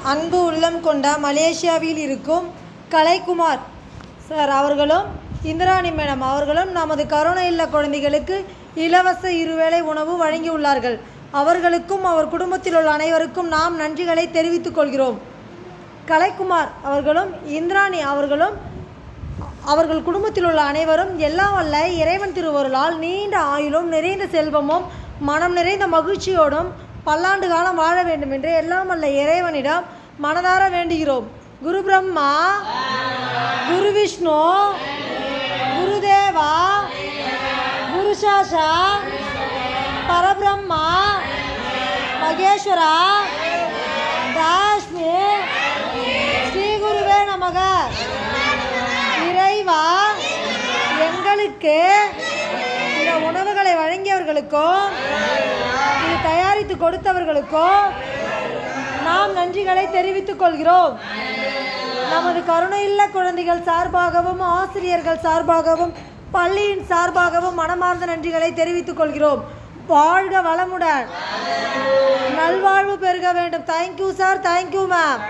அன்பு உள்ளம் கொண்ட மலேசியாவில் இருக்கும் கலைக்குமார் சார் அவர்களும் இந்திராணி மேடம் அவர்களும் நமது கருணை இல்ல குழந்தைகளுக்கு இலவச இருவேளை உணவு வழங்கியுள்ளார்கள். அவர்களுக்கும் அவர் குடும்பத்தில் உள்ள அனைவருக்கும் நாம் நன்றிகளை தெரிவித்துக் கொள்கிறோம். கலைக்குமார் அவர்களும் இந்திராணி அவர்களும் அவர்கள் குடும்பத்தில் உள்ள அனைவரும் எல்லாம் வல்ல இறைவன் திருவருளால் நீண்ட ஆயுளும் நிறைந்த செல்வமும் மனம் நிறைந்த மகிழ்ச்சியோடும் பல்லாண்டு காலம் வாழ வேண்டும் என்று எல்லாம் வல்ல இறைவனிடம் மனதார வேண்டுகிறோம். குரு பிரம்மா, குரு விஷ்ணு, குருதேவா, குரு சாஷா, பரபிரம்மா, மகேஸ்வரா, தாஸ்மி, ஸ்ரீ குருவே நமக. இறைவா, எங்களுக்கு இந்த உணவுகளை வழங்கியவர்களுக்கும் இது தயாரித்து கொடுத்தவர்களுக்கும் நாம் நன்றிகளை தெரிவித்துக் கொள்கிறோம். நமது கருணை இல்ல குழந்தைகள் சார்பாகவும் ஆசிரியர்கள் சார்பாகவும் பள்ளியின் சார்பாகவும் மனமார்ந்த நன்றிகளை தெரிவித்துக் கொள்கிறோம். வாழ்க வளமுடன், நல்வாழ்வு பெருக வேண்டும். Thank you sir, thank you ma'am.